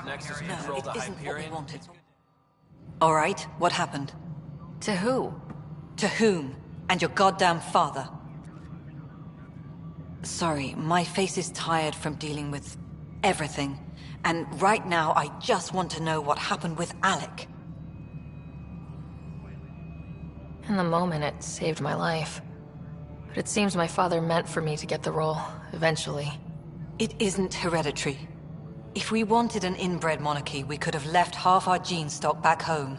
Nexus No, control it the isn't what we Hyperion? wanted. All right, what happened? To who? To whom? And your goddamn father. Sorry, my face is tired from dealing with everything. And right now, I just want to know what happened with Alec. In the moment, it saved my life. But it seems my father meant for me to get the role, eventually. It isn't hereditary. If we wanted an inbred monarchy, we could have left half our gene stock back home.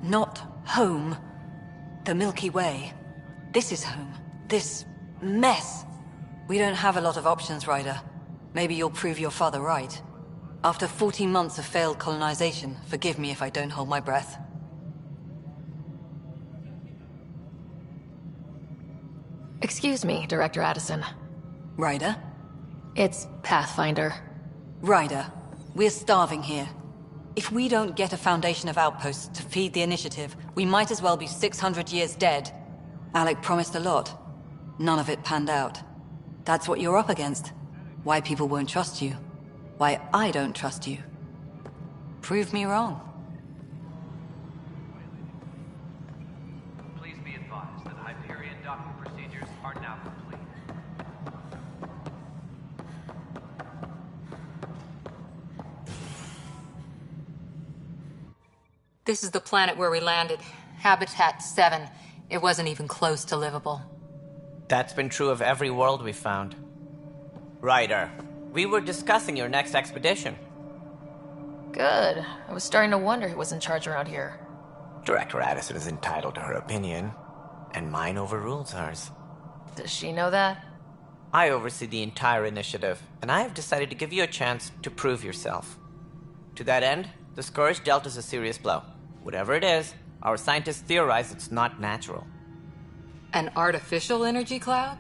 Not home. The Milky Way. This is home. This mess. We don't have a lot of options, Ryder. Maybe you'll prove your father right. After 14 months of failed colonization, forgive me if I don't hold my breath. Excuse me, Director Addison. Ryder? It's Pathfinder. Ryder, we're starving here. If we don't get a foundation of outposts to feed the initiative, we might as well be 600 years dead. Alec promised a lot. None of it panned out. That's what you're up against. Why people won't trust you. Why I don't trust you. Prove me wrong. Please be advised that Hyperion docking procedures are now complete. This is the planet where we landed. Habitat 7. It wasn't even close to livable. That's been true of every world we've found. Ryder, we were discussing your next expedition. Good. I was starting to wonder who was in charge around here. Director Addison is entitled to her opinion, and mine overrules hers. Does she know that? I oversee the entire initiative, and I have decided to give you a chance to prove yourself. To that end, the Scourge dealt us a serious blow. Whatever it is, our scientists theorize it's not natural. An artificial energy cloud?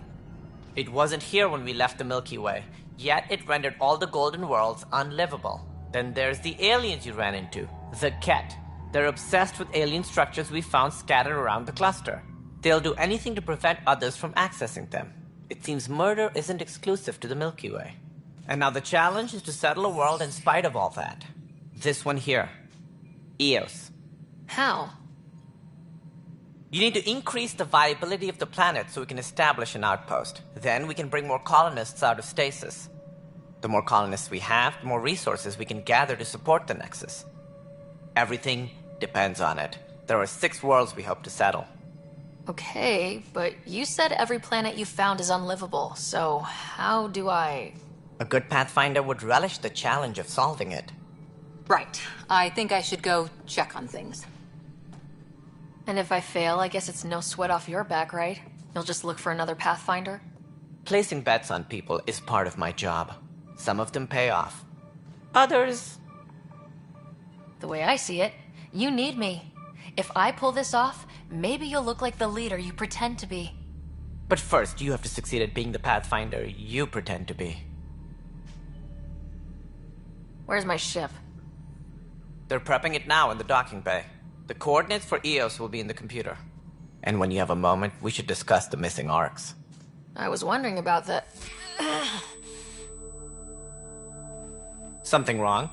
It wasn't here when we left the Milky Way, yet it rendered all the golden worlds unlivable. Then there's the aliens you ran into, the Ket. They're obsessed with alien structures we found scattered around the cluster. They'll do anything to prevent others from accessing them. It seems murder isn't exclusive to the Milky Way. And now the challenge is to settle a world in spite of all that. This one here. Eos. How? You need to increase the viability of the planet so we can establish an outpost. Then we can bring more colonists out of stasis. The more colonists we have, the more resources we can gather to support the Nexus. Everything depends on it. There are 6 worlds we hope to settle. Okay, but you said every planet you found is unlivable, so how do I... A good Pathfinder would relish the challenge of solving it. Right. I think I should go check on things. And if I fail, I guess it's no sweat off your back, right? You'll just look for another Pathfinder? Placing bets on people is part of my job. Some of them pay off. Others... The way I see it, you need me. If I pull this off, maybe you'll look like the leader you pretend to be. But first, you have to succeed at being the Pathfinder you pretend to be. Where's my ship? They're prepping it now in the docking bay. The coordinates for Eos will be in the computer. And when you have a moment, we should discuss the missing arcs. I was wondering about that. Something wrong?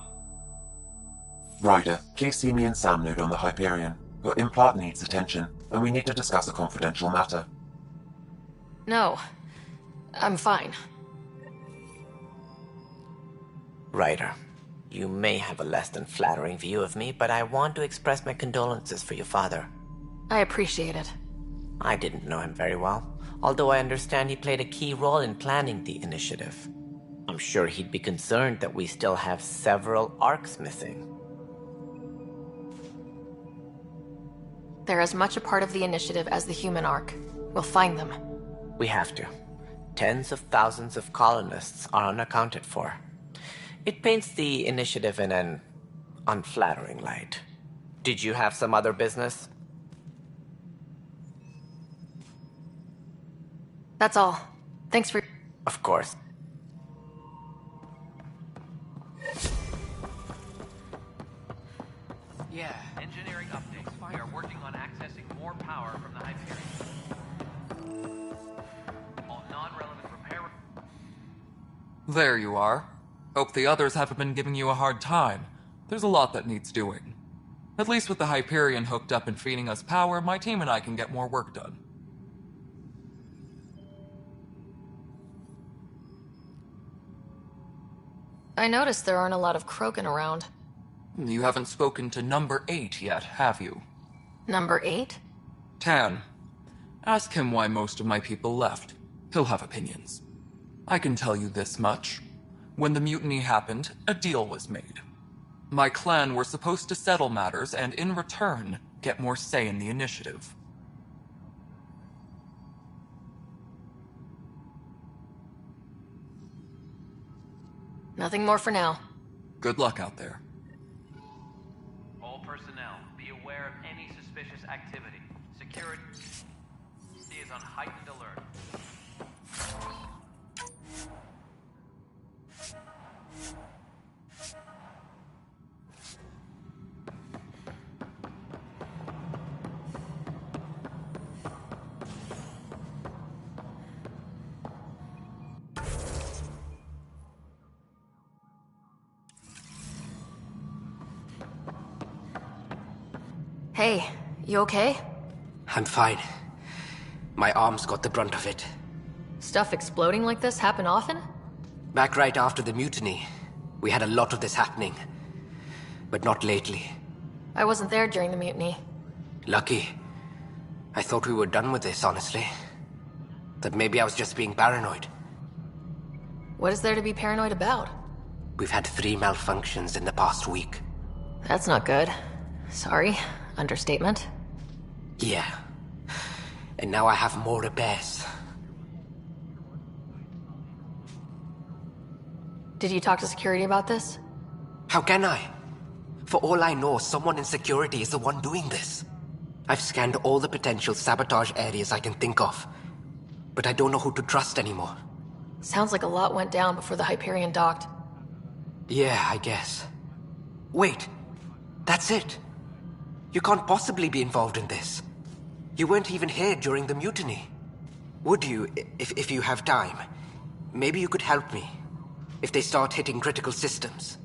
Ryder, please see me and Sam Node on the Hyperion. Your implant needs attention, and we need to discuss a confidential matter. No. I'm fine. Ryder, you may have a less than flattering view of me, but I want to express my condolences for your father. I appreciate it. I didn't know him very well, although I understand he played a key role in planning the initiative. I'm sure he'd be concerned that we still have several arcs missing. They're as much a part of the initiative as the human arc. We'll find them. We have to. Tens of thousands of colonists are unaccounted for. It paints the initiative in an unflattering light. Did you have some other business? That's all. Thanks for... Of course. Yeah, engineering updates. We are working on accessing more power from the Hyperion. All non-relevant repair... There you are. Hope the others haven't been giving you a hard time. There's a lot that needs doing. At least with the Hyperion hooked up and feeding us power, my team and I can get more work done. I noticed there aren't a lot of Krogan around. You haven't spoken to number 8 yet, have you? Number 8? Tan. Ask him why most of my people left. He'll have opinions. I can tell you this much. When the mutiny happened, a deal was made. My clan were supposed to settle matters and, in return, get more say in the initiative. Nothing more for now. Good luck out there. All personnel, be aware of any suspicious activity. Security is on heightened alert. Hey, you okay? I'm fine. My arms got the brunt of it. Stuff exploding like this happen often? Back right after the mutiny, we had a lot of this happening. But not lately. I wasn't there during the mutiny. Lucky. I thought we were done with this, honestly. That maybe I was just being paranoid. What is there to be paranoid about? We've had 3 malfunctions in the past week. That's not good. Sorry. Understatement. Yeah. And now I have more repairs. Did you talk to security about this? How can I? For all I know, someone in security is the one doing this. I've scanned all the potential sabotage areas I can think of. But I don't know who to trust anymore. Sounds like a lot went down before the Hyperion docked. Yeah, I guess. Wait. That's it. You can't possibly be involved in this. You weren't even here during the mutiny. Would you, if you have time? Maybe you could help me. If they start hitting critical systems.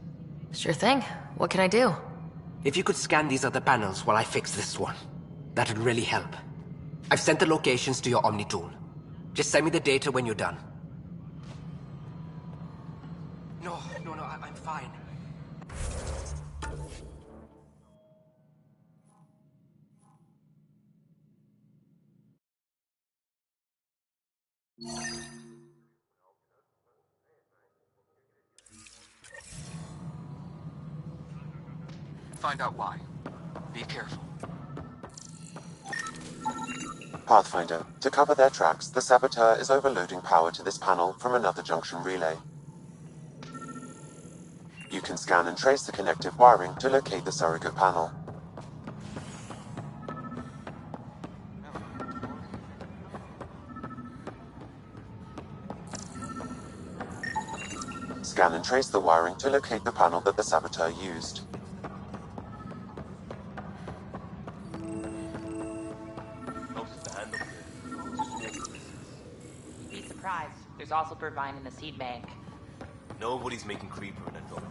Sure thing. What can I do? If you could scan these other panels while I fix this one, that'd really help. I've sent the locations to your Omni tool. Just send me the data when you're done. No, I'm fine. Find out why. Be careful. Pathfinder, to cover their tracks, the Saboteur is overloading power to this panel from another junction relay. You can scan and trace the connective wiring to locate the surrogate panel. Scan and trace the wiring to locate the panel that the Saboteur used. Be surprised. There's also Purvine in the seed bank. Nobody's making Creeper in Andromeda.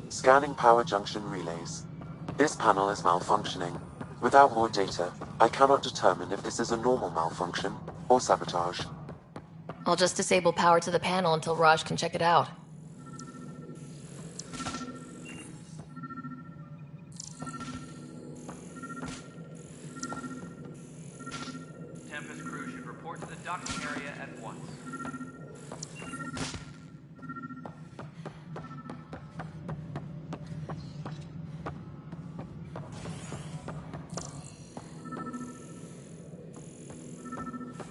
Scanning power junction relays. This panel is malfunctioning. Without more data, I cannot determine if this is a normal malfunction or sabotage. I'll just disable power to the panel until Raj can check it out. Tempest crew should report to the docking area at once.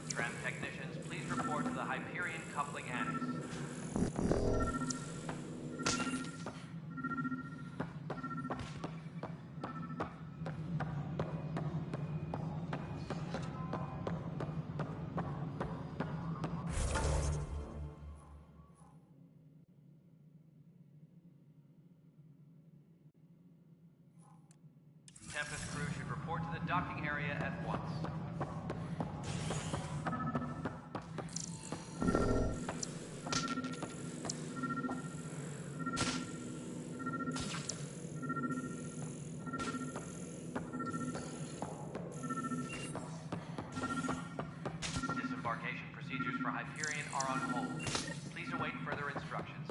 Tram technicians, please report to the Hyperion coupling annex. docking area at once. Disembarkation procedures for Hyperion are on hold. Please await further instructions.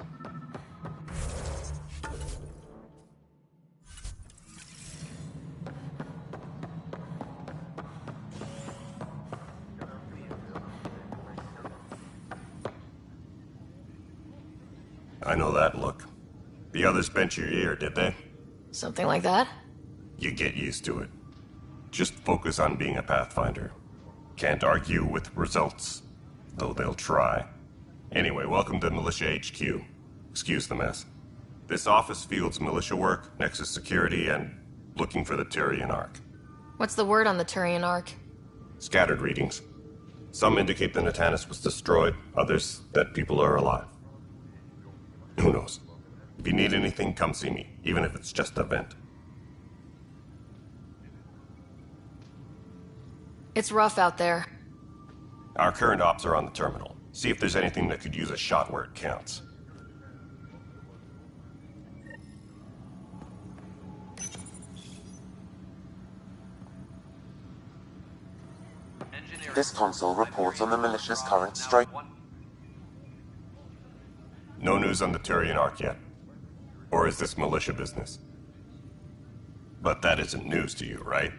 I know that look. The others bent your ear, did they? Something like that? You get used to it. Just focus on being a Pathfinder. Can't argue with results, though they'll try. Anyway, welcome to Militia HQ. Excuse the mess. This office fields militia work, Nexus security, and looking for the Turian Ark. What's the word on the Turian Ark? Scattered readings. Some indicate the Natanus was destroyed, others that people are alive. Who knows? If you need anything, come see me, even if it's just a vent. It's rough out there. Our current ops are on the terminal. See if there's anything that could use a shot where it counts. This console reports on the militia's current strike. No news on the Turian Ark yet. Or is this militia business? But that isn't news to you, right?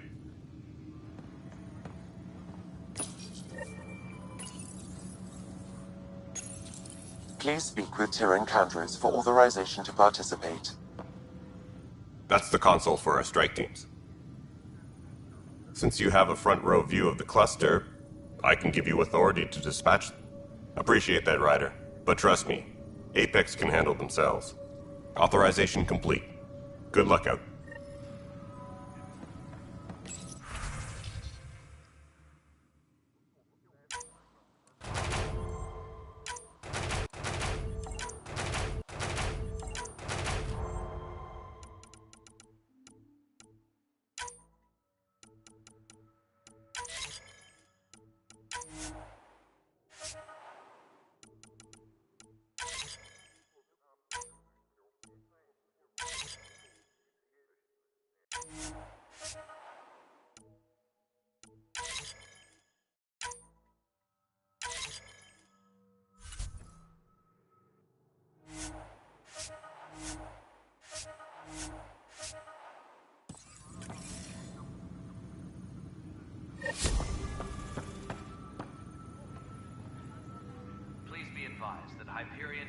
Please speak with Tyrant Candros for authorization to participate. That's the console for our strike teams. Since you have a front row view of the cluster, I can give you authority to dispatch them. Appreciate that, Ryder. But trust me, Apex can handle themselves. Authorization complete. Good luck out.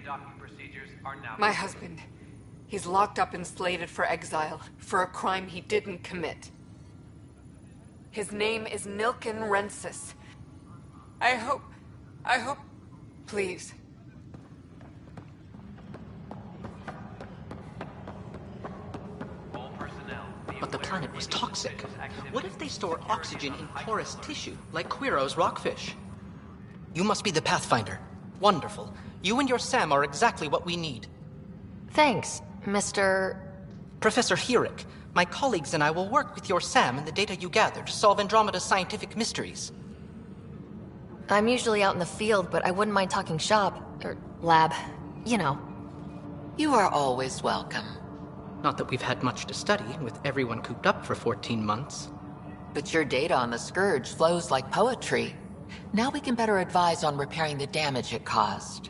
Docking procedures are now... My husband. He's locked up and slated for exile for a crime he didn't commit. His name is Nilken Rensis. I hope... Please. But the planet was toxic. What if they store oxygen in porous tissue, like Quiro's rockfish? You must be the Pathfinder. Wonderful. You and your Sam are exactly what we need. Thanks, Mr... Professor Herrick. My colleagues and I will work with your Sam and the data you gather to solve Andromeda's scientific mysteries. I'm usually out in the field, but I wouldn't mind talking shop. Or lab. You know. You are always welcome. Not that we've had much to study, with everyone cooped up for 14 months. But your data on the Scourge flows like poetry. Now we can better advise on repairing the damage it caused.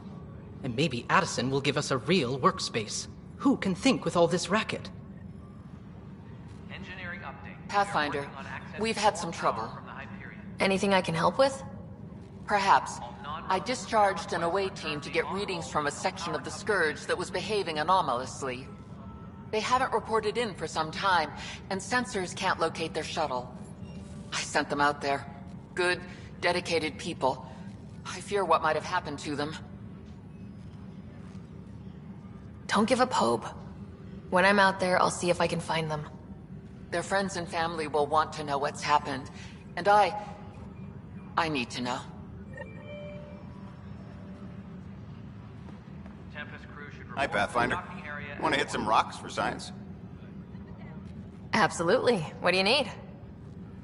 And maybe Addison will give us a real workspace. Who can think with all this racket? Engineering update. Pathfinder, we've had some trouble. Anything I can help with? Perhaps. I discharged an away team to get readings from a section of the Scourge that was behaving anomalously. They haven't reported in for some time, and sensors can't locate their shuttle. I sent them out there. Good, dedicated people. I fear what might have happened to them. Don't give up hope. When I'm out there, I'll see if I can find them. Their friends and family will want to know what's happened. And I need to know. Hi, Pathfinder. Want to hit some rocks for science? Absolutely. What do you need?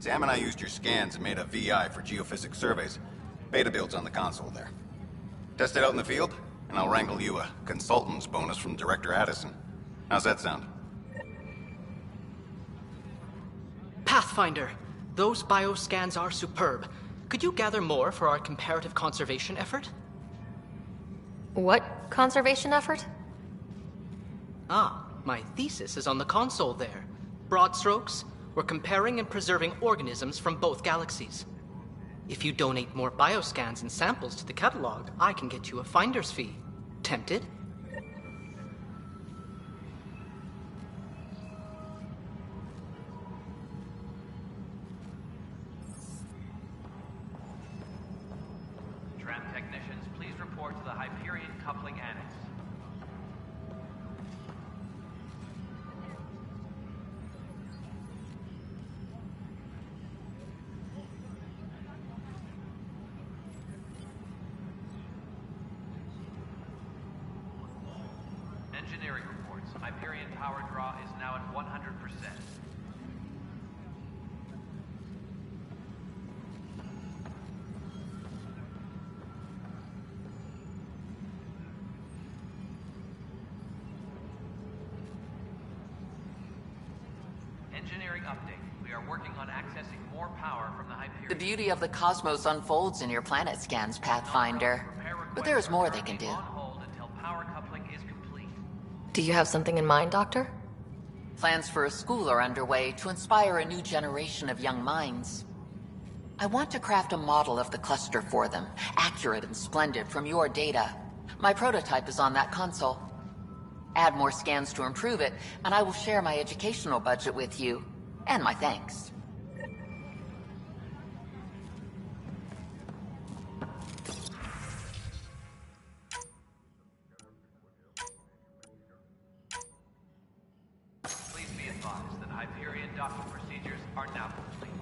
Sam and I used your scans and made a VI for geophysics surveys. Beta build's on the console there. Test it out in the field, and I'll wrangle you a consultant's bonus from Director Addison. How's that sound? Pathfinder, those bioscans are superb. Could you gather more for our comparative conservation effort? What conservation effort? Ah, my thesis is on the console there. Broad strokes, we're comparing and preserving organisms from both galaxies. If you donate more bioscans and samples to the catalog, I can get you a finder's fee. Tempted? Tram technicians, please report to the Hyperion Coupling Annex. Engineering reports. Hyperion power draw is now at 100%. Engineering update. We are working on accessing more power from the Hyperion. The beauty of the cosmos unfolds in your planet scans, Pathfinder. But there's more they can do. On hold until power coupling is complete. Do you have something in mind, Doctor? Plans for a school are underway to inspire a new generation of young minds. I want to craft a model of the cluster for them, accurate and splendid from your data. My prototype is on that console. Add more scans to improve it, and I will share my educational budget with you. And my thanks. Please be advised that Hyperion docking procedures are now complete.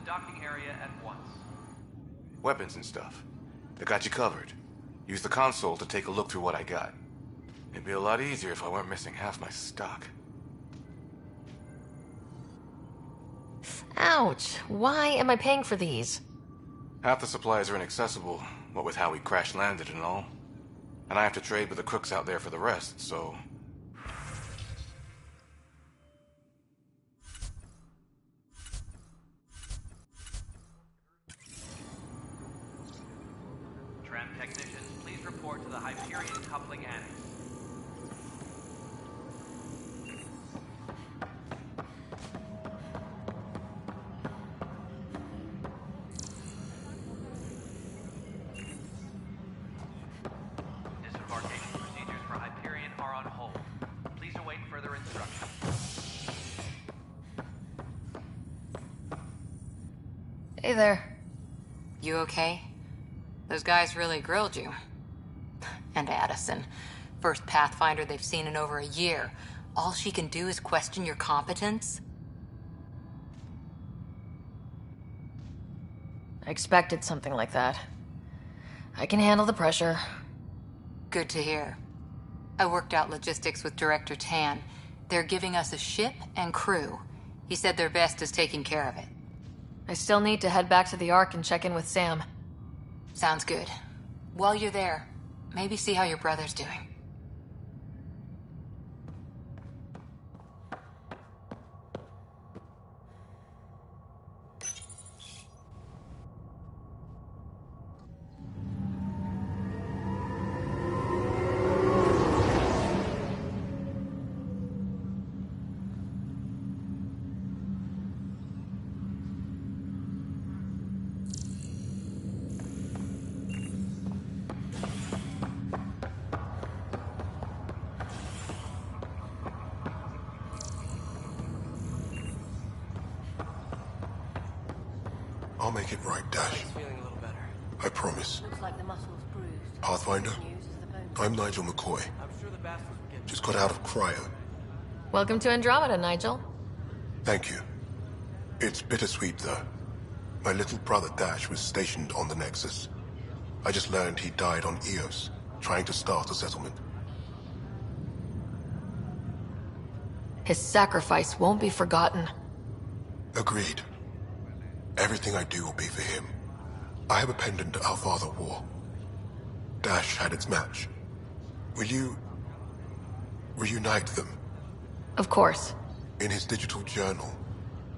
docking area at once. Weapons and stuff. They got you covered. Use the console to take a look through what I got. It'd be a lot easier if I weren't missing half my stock. Ouch. Why am I paying for these? Half the supplies are inaccessible, what with how we crash-landed and all. And I have to trade with the crooks out there for the rest, so... Tram technicians, please report to the Hyperion coupling annex. Disembarkation procedures for Hyperion are on hold. Please await further instructions. Hey there. You okay? Those guys really grilled you. And Addison. First Pathfinder they've seen in over a year. All she can do is question your competence? I expected something like that. I can handle the pressure. Good to hear. I worked out logistics with Director Tan. They're giving us a ship and crew. He said their best is taking care of it. I still need to head back to the Ark and check in with Sam. Sounds good. While you're there, maybe see how your brother's doing. I'll make it right, Dash. Feeling a little better. I promise. Looks like the muscle's bruised. Pathfinder, News is the bone. I'm Nigel McCoy. I'm sure the bastards will get Just got out of cryo. Welcome to Andromeda, Nigel. Thank you. It's bittersweet, though. My little brother Dash was stationed on the Nexus. I just learned he died on Eos, trying to start a settlement. His sacrifice won't be forgotten. Agreed. Everything I do will be for him. I have a pendant our father wore. Dash had its match. Will you... reunite them? Of course. In his digital journal,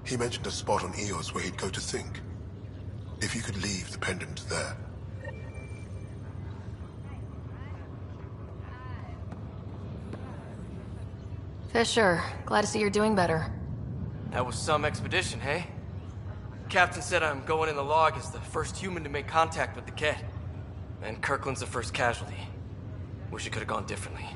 he mentioned a spot on Eos where he'd go to think. If you could leave the pendant there. Fisher, glad to see you're doing better. That was some expedition, hey? Captain said I'm going in the log as the first human to make contact with the Ket. And Kirkland's the first casualty. Wish it could have gone differently.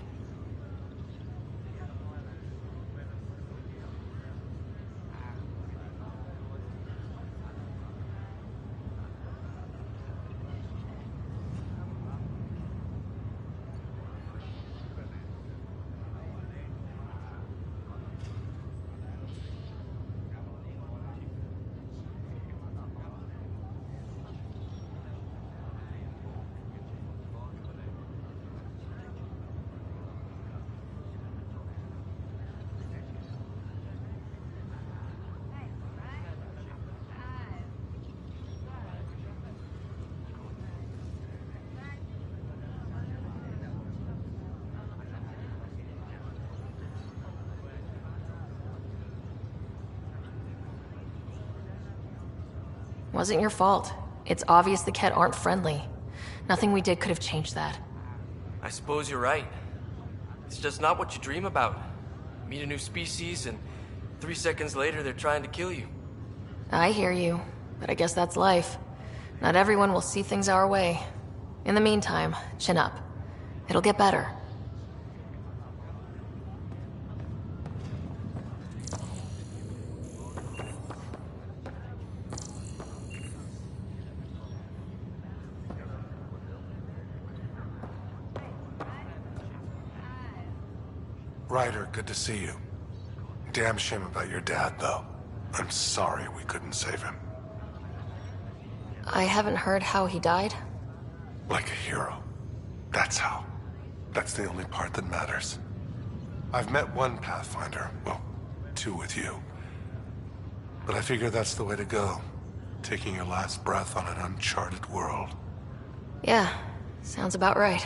Wasn't your fault. It's obvious the Ket aren't friendly. Nothing we did could have changed that. I suppose you're right. It's just not what you dream about. Meet a new species and 3 seconds later they're trying to kill you. I hear you, but I guess that's life. Not everyone will see things our way. In the meantime, chin up. It'll get better. Ryder, good to see you. Damn shame about your dad, though. I'm sorry we couldn't save him. I haven't heard how he died. Like a hero. That's how. That's the only part that matters. I've met one Pathfinder, well, 2 with you. But I figure that's the way to go. Taking your last breath on an uncharted world. Yeah, sounds about right.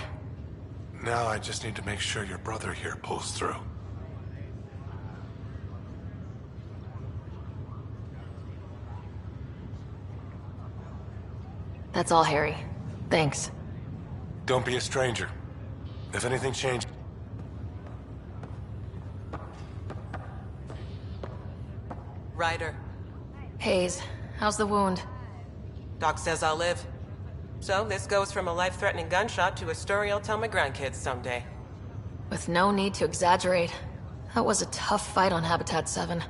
Now I just need to make sure your brother here pulls through. That's all, Harry. Thanks. Don't be a stranger. If anything changes... Ryder. Hayes, how's the wound? Doc says I'll live. So this goes from a life-threatening gunshot to a story I'll tell my grandkids someday. With no need to exaggerate. That was a tough fight on Habitat 7.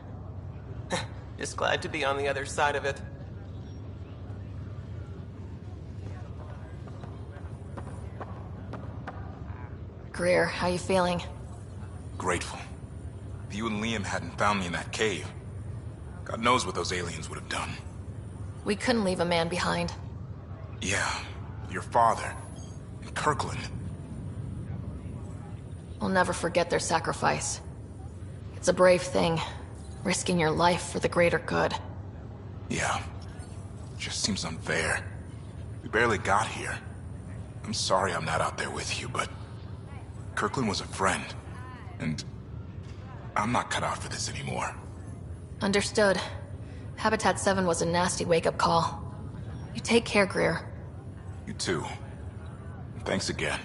Just glad to be on the other side of it. Greer, how you feeling? Grateful. If you and Liam hadn't found me in that cave, God knows what those aliens would have done. We couldn't leave a man behind. Yeah, your father, and Kirkland. We'll never forget their sacrifice. It's a brave thing, risking your life for the greater good. Yeah, just seems unfair. We barely got here. I'm sorry I'm not out there with you, but Kirkland was a friend, and I'm not cut out for this anymore. Understood. Habitat 7 was a nasty wake-up call. You take care, Greer. You too. And thanks again.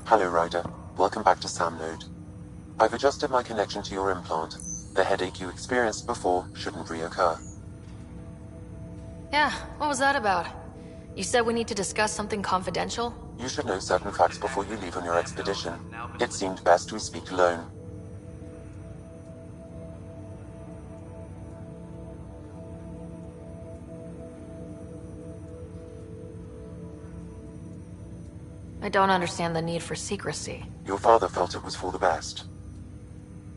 Hello, Ryder. Welcome back to Sam Node. I've adjusted my connection to your implant. The headache you experienced before shouldn't reoccur. Yeah, what was that about? You said we need to discuss something confidential? You should know certain facts before you leave on your expedition. It seemed best we speak alone. I don't understand the need for secrecy. Your father felt it was for the best.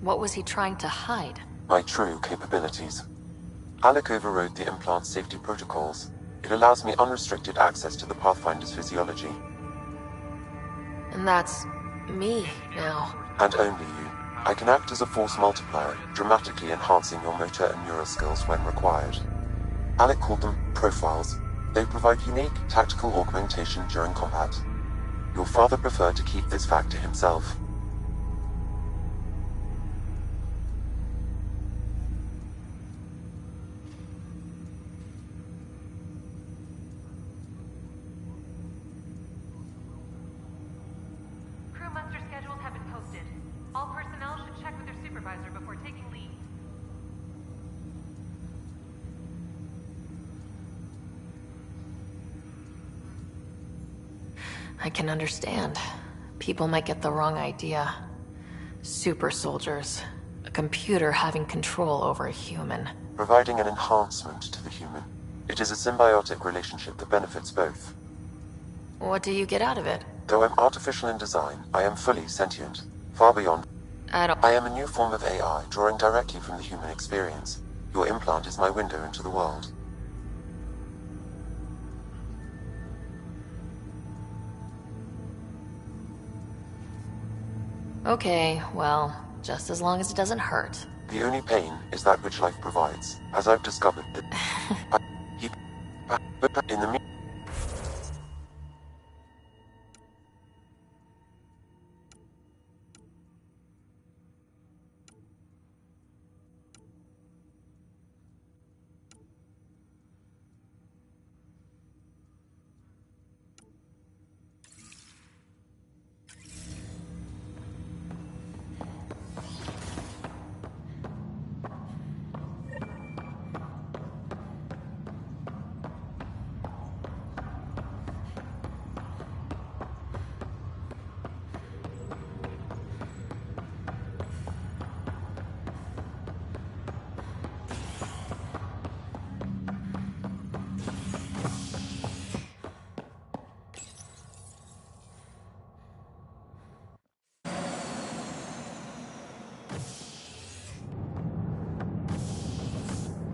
What was he trying to hide? My true capabilities. Alec overrode the implant's safety protocols. It allows me unrestricted access to the Pathfinder's physiology. And that's me now. And only you. I can act as a force multiplier, dramatically enhancing your motor and neural skills when required. Alec called them profiles. They provide unique tactical augmentation during combat. Your father preferred to keep this fact to himself. Crew muster schedules have been posted. All personnel should check with their supervisor before taking leave. I can understand. People might get the wrong idea. Super soldiers. A computer having control over a human. Providing an enhancement to the human. It is a symbiotic relationship that benefits both. What do you get out of it? Though I'm artificial in design, I am fully sentient. Far beyond. I am a new form of AI, drawing directly from the human experience. Your implant is my window into the world. Okay, well, just as long as it doesn't hurt. The only pain is that which life provides, as I've discovered that but in the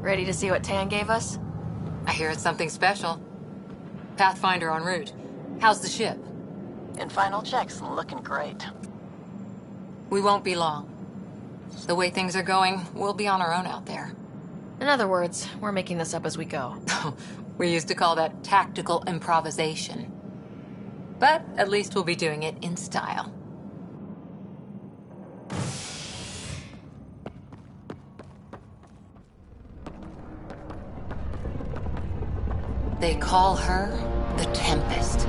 Ready to see what Tan gave us? I hear it's something special. Pathfinder en route. How's the ship? In final checks, looking great. We won't be long. The way things are going, we'll be on our own out there. In other words, we're making this up as we go. We used to call that tactical improvisation. But at least we'll be doing it in style. They call her the Tempest.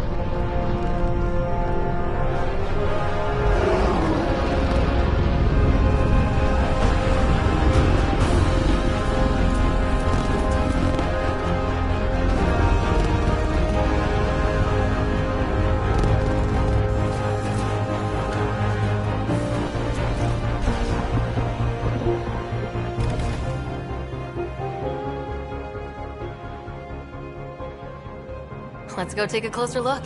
Let's go take a closer look.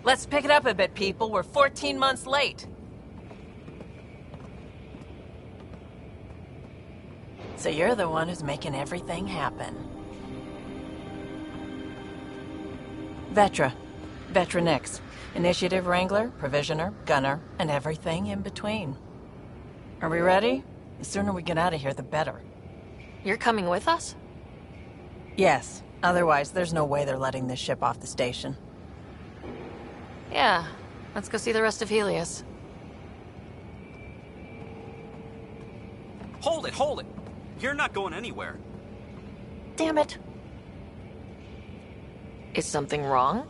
Let's pick it up a bit, people. We're 14 months late. So you're the one who's making everything happen. Vetra. Vetra Nix. Initiative Wrangler, Provisioner, Gunner, and everything in between. Are we ready? The sooner we get out of here, the better. You're coming with us? Yes. Otherwise, there's no way they're letting this ship off the station. Yeah. Let's go see the rest of Helios. Hold it, hold it! You're not going anywhere. Damn it. Is something wrong?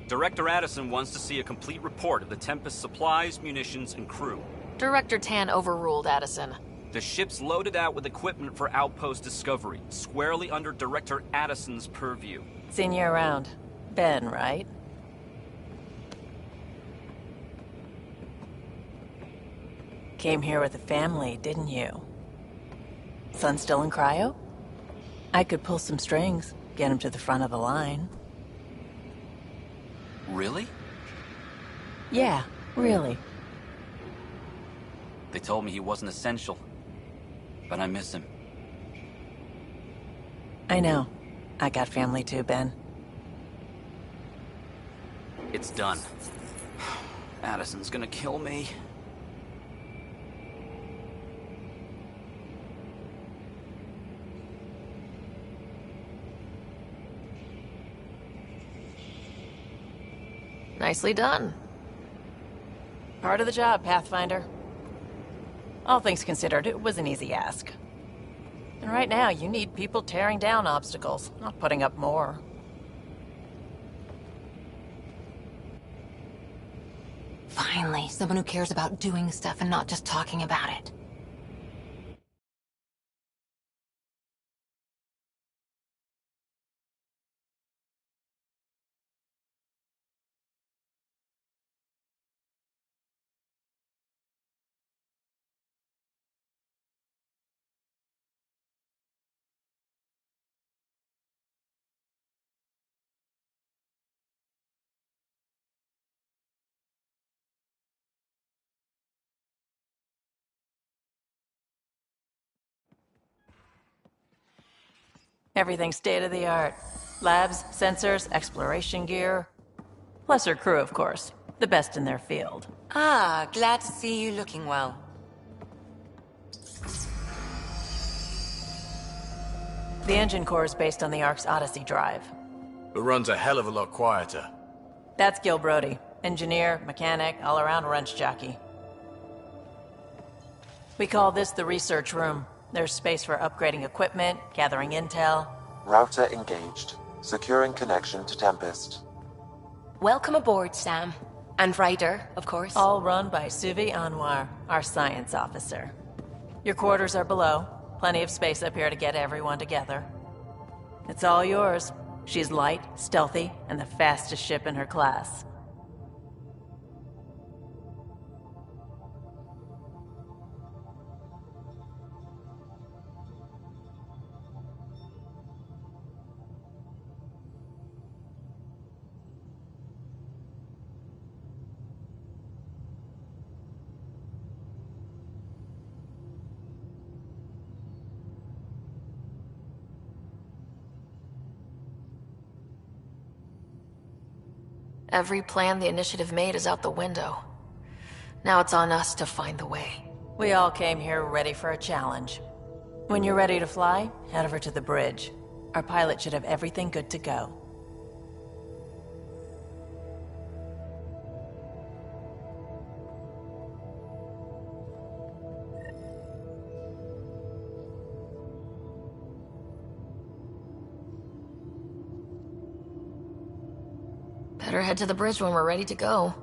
Director Addison wants to see a complete report of the Tempest supplies, munitions, and crew. Director Tan overruled Addison. The ship's loaded out with equipment for outpost discovery, squarely under Director Addison's purview. Seen you around. Ben, right? Came here with a family, didn't you? Son still in cryo? I could pull some strings, get him to the front of the line. Really? Yeah, really. They told me he wasn't essential, but I miss him. I know. I got family too, Ben. It's done. Addison's gonna kill me. Nicely done. Part of the job, Pathfinder. All things considered, it was an easy ask. And right now, you need people tearing down obstacles, not putting up more. Finally, someone who cares about doing stuff and not just talking about it. Everything's state-of-the-art. Labs, sensors, exploration gear. Plus her crew, of course. The best in their field. Ah, glad to see you looking well. The engine core is based on the Ark's Odyssey drive. It runs a hell of a lot quieter. That's Gil Brody. Engineer, mechanic, all-around wrench jockey. We call this the research room. There's space for upgrading equipment, gathering intel. Router engaged. Securing connection to Tempest. Welcome aboard, Sam. And Ryder, of course. All run by Suvi Anwar, our science officer. Your quarters are below. Plenty of space up here to get everyone together. It's all yours. She's light, stealthy, and the fastest ship in her class. Every plan the Initiative made is out the window. Now it's on us to find the way. We all came here ready for a challenge. When you're ready to fly, head over to the bridge. Our pilot should have everything good to go. Better head to the bridge when we're ready to go.